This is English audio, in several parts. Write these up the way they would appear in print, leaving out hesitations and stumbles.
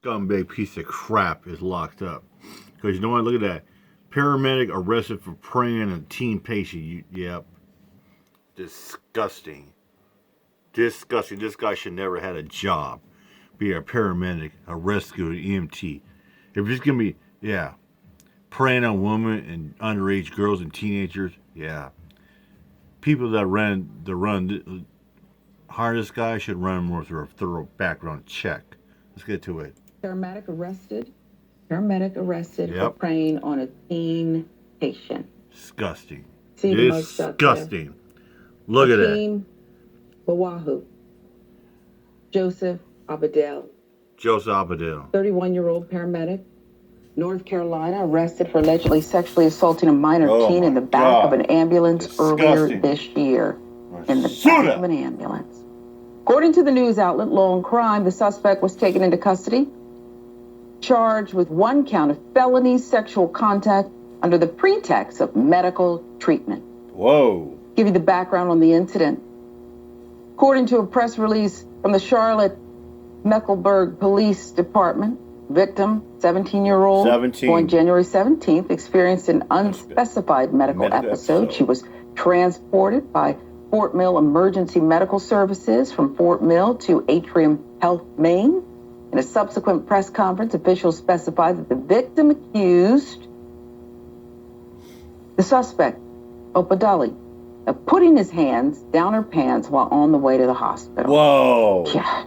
scumbag piece of crap is locked up. Because you know what? Look at that. Paramedic arrested for preying on a teen patient. Yep. Disgusting. Disgusting. This guy should never had a job. Be a paramedic, a rescue, an EMT. If it's going to be, yeah, preying on women and underage girls and teenagers, yeah. People that hire this guy should run more through a thorough background check. Let's get to it. Paramedic arrested for preying on a teen patient. Disgusting. See the disgusting. Look at that. Bawahu. Joseph Abadel. 31-year-old paramedic, North Carolina, arrested for allegedly sexually assaulting a minor teen in the back of an ambulance earlier this year. In the back of an ambulance. According to the news outlet Law and Crime, the suspect was taken into custody, charged with 1 count of felony sexual contact under the pretext of medical treatment. Whoa. Give you the background on the incident. According to a press release from the Charlotte Mecklenburg Police Department, victim, 17-year-old, born January 17th, experienced an unspecified medical episode. She was transported by Fort Mill Emergency Medical Services from Fort Mill to Atrium Health, Maine. In a subsequent press conference, officials specified that the victim accused the suspect, Opadali, of putting his hands down her pants while on the way to the hospital. Whoa. Yeah.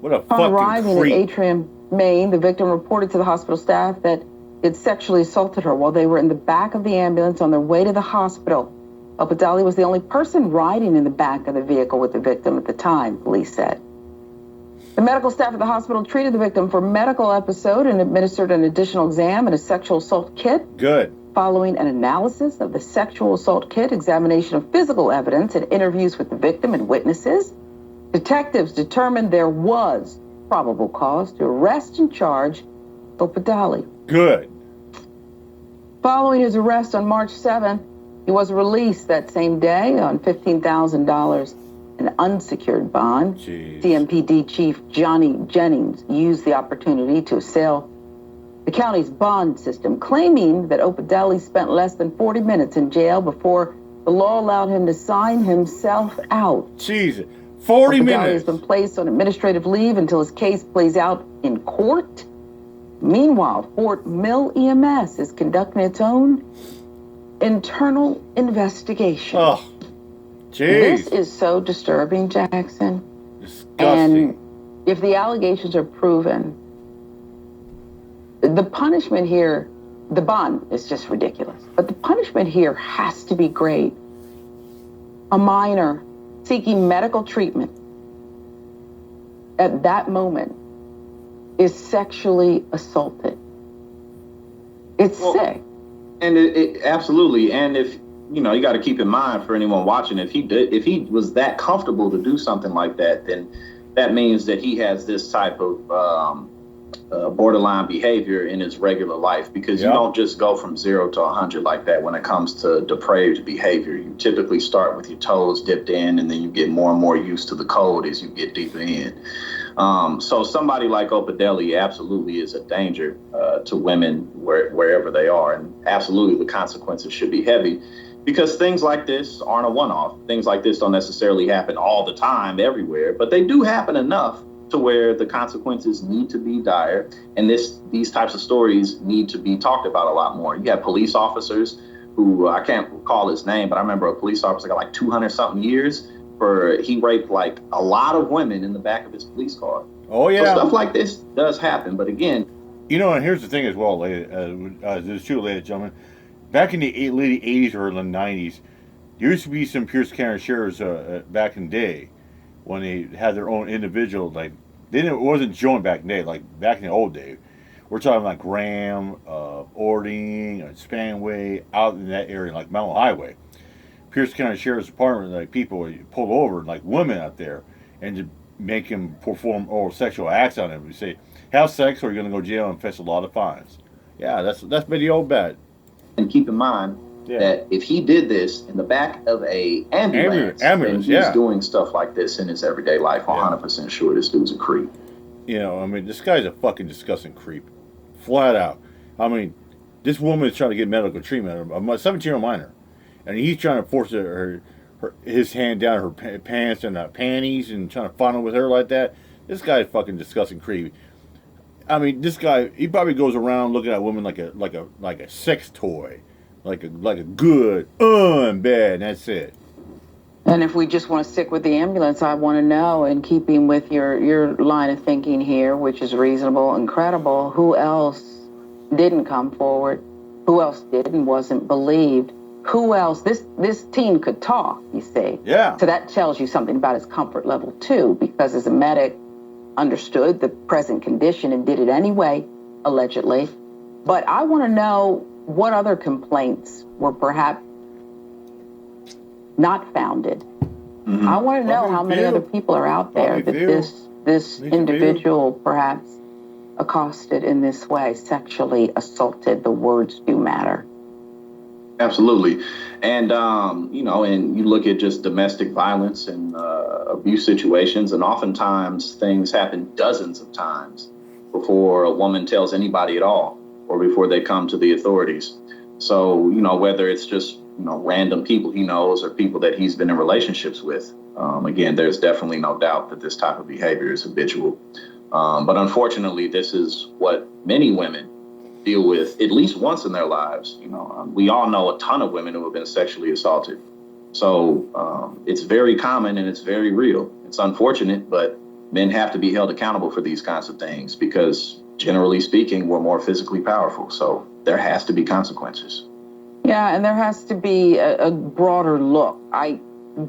What a Upon fucking arriving creep. at Atrium, Maine, the victim reported to the hospital staff that it sexually assaulted her while they were in the back of the ambulance on their way to the hospital. Opadali was the only person riding in the back of the vehicle with the victim at the time, police said. The medical staff at the hospital treated the victim for a medical episode and administered an additional exam and a sexual assault kit. Good. Following an analysis of the sexual assault kit, examination of physical evidence, and interviews with the victim and witnesses, detectives determined there was probable cause to arrest and charge Opadali. Good. Following his arrest on March 7th, he was released that same day on $15,000 in unsecured bond. Jeez. CMPD Chief Johnny Jennings used the opportunity to assail the county's bond system, claiming that Opadali spent less than 40 minutes in jail before the law allowed him to sign himself out. Jesus. 40 Opadali minutes. has been placed on administrative leave until his case plays out in court. Meanwhile, Fort Mill EMS is conducting its own internal investigation. Oh, jeez. This is so disturbing, Jackson. Disgusting. And if the allegations are proven, the punishment here, the bond is just ridiculous. But the punishment here has to be great. A minor seeking medical treatment at that moment is sexually assaulted. It's sick. And it absolutely. And if, you know, you got to keep in mind for anyone watching, if he was that comfortable to do something like that, then that means that he has this type of borderline behavior in his regular life, because you don't just go from 0 to 100 like that when it comes to depraved behavior. You typically start with your toes dipped in, and then you get more and more used to the cold as you get deeper in. So somebody like Opadali absolutely is a danger to women wherever they are. And absolutely the consequences should be heavy, because things like this aren't a one-off. Things like this don't necessarily happen all the time everywhere, but they do happen enough to where the consequences need to be dire. And these types of stories need to be talked about a lot more. You have police officers who, I can't recall his name, but I remember a police officer got like 200 something years for he raped like a lot of women in the back of his police car. Oh, yeah. So stuff like this does happen. But again, you know, and here's the thing as well, there's two ladies and gentlemen. Back in the late 80s or early 90s, there used to be some Pierce County sheriffs back in the day when they had their own individual, like, it wasn't joint back in the day, like back in the old day. We're talking like Graham, Ording, Spanway, out in that area, like Mountain Highway. Pierce County Sheriff's Department, like people pull over, like women out there, and to make them perform oral sexual acts on them. We say, have sex or you're going to go to jail and face a lot of fines. Yeah, that's been the old bet. And keep in mind that if he did this in the back of a ambulance then he's doing stuff like this in his everyday life. 100% sure this dude's a creep. You know, I mean, this guy's a fucking disgusting creep, flat out. I mean, this woman is trying to get medical treatment, a 17-year-old minor, and he's trying to force his hand down her pants and panties and trying to fondle with her like that. This guy's fucking disgusting creep. I mean, this guy, he probably goes around looking at women like a sex toy, like a good and bad, and that's it. And if we just want to stick with the ambulance, I want to know, in keeping with your line of thinking here, which is reasonable and credible, who else didn't come forward? Who else did and wasn't believed? Who else? This teen could talk, you see. Yeah. So that tells you something about his comfort level, too, because as a medic, understood the present condition and did it anyway, allegedly. But I want to know what other complaints were perhaps not founded. Mm-hmm. I want to know how many other people are out there that this individual perhaps accosted in this way, sexually assaulted. The words do matter. Absolutely. And, you know, and you look at just domestic violence and abuse situations, and oftentimes things happen dozens of times before a woman tells anybody at all or before they come to the authorities. So, you know, whether it's just, you know, random people he knows or people that he's been in relationships with, again, there's definitely no doubt that this type of behavior is habitual. But unfortunately, this is what many women deal with at least once in their lives. You know, we all know a ton of women who have been sexually assaulted. So it's very common and it's very real. It's unfortunate, but men have to be held accountable for these kinds of things because generally speaking, we're more physically powerful. So there has to be consequences. Yeah, and there has to be a broader look.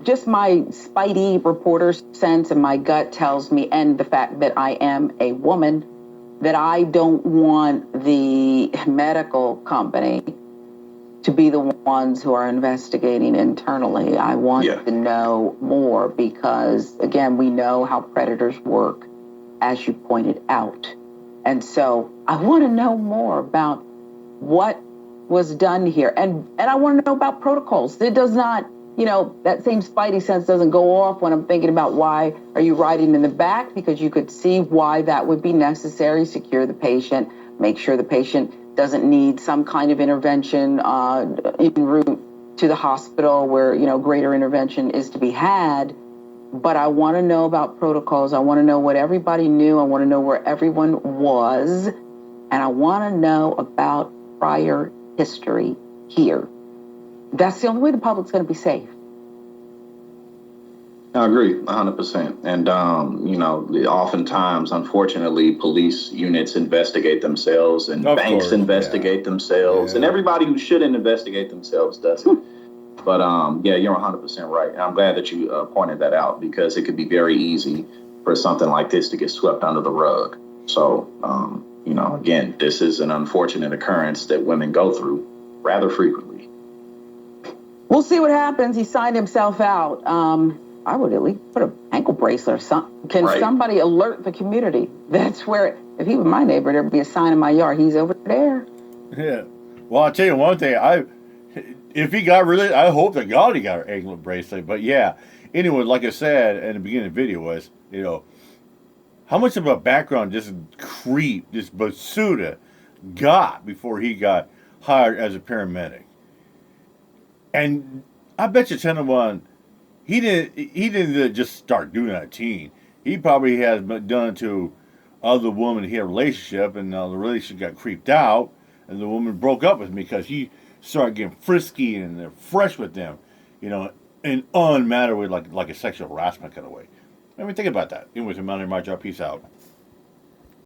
Just my Spidey reporter sense and my gut tells me, and the fact that I am a woman, that I don't want the medical company to be the ones who are investigating internally. I want to know more because, again, we know how predators work, as you pointed out. And so I want to know more about what was done here. And I want to know about protocols. It does not, you know, that same Spidey sense doesn't go off when I'm thinking about why are you riding in the back, because you could see why that would be necessary. Secure the patient, make sure the patient doesn't need some kind of intervention en route to the hospital where, you know, greater intervention is to be had. But I want to know about protocols. I want to know what everybody knew. I want to know where everyone was. And I want to know about prior history here. That's the only way the public's going to be safe. I agree 100%. And, you know, oftentimes, unfortunately, police units investigate themselves and banks investigate themselves. And everybody who shouldn't investigate themselves does it. But, yeah, you're 100% right. And I'm glad that you pointed that out because it could be very easy for something like this to get swept under the rug. So, you know, again, this is an unfortunate occurrence that women go through rather frequently. We'll see what happens. He signed himself out. I would at least put an ankle bracelet or something. Can somebody alert the community? That's where, if he was my neighbor, there'd be a sign in my yard. He's over there. Yeah. Well, I'll tell you one thing. If he got really, I hope to God he got an ankle bracelet. But yeah. Anyway, like I said in the beginning of the video was, you know, how much of a background this creep, this Basuda, got before he got hired as a paramedic. And I bet you 10 to 1, he didn't just start doing that to teen. He probably has done it to other women he had a relationship, and the relationship got creeped out, and the woman broke up with him because he started getting frisky and fresh with them, you know, in unmatter with like a sexual harassment kind of way. I mean, think about that. It was a matter of my job. Peace out.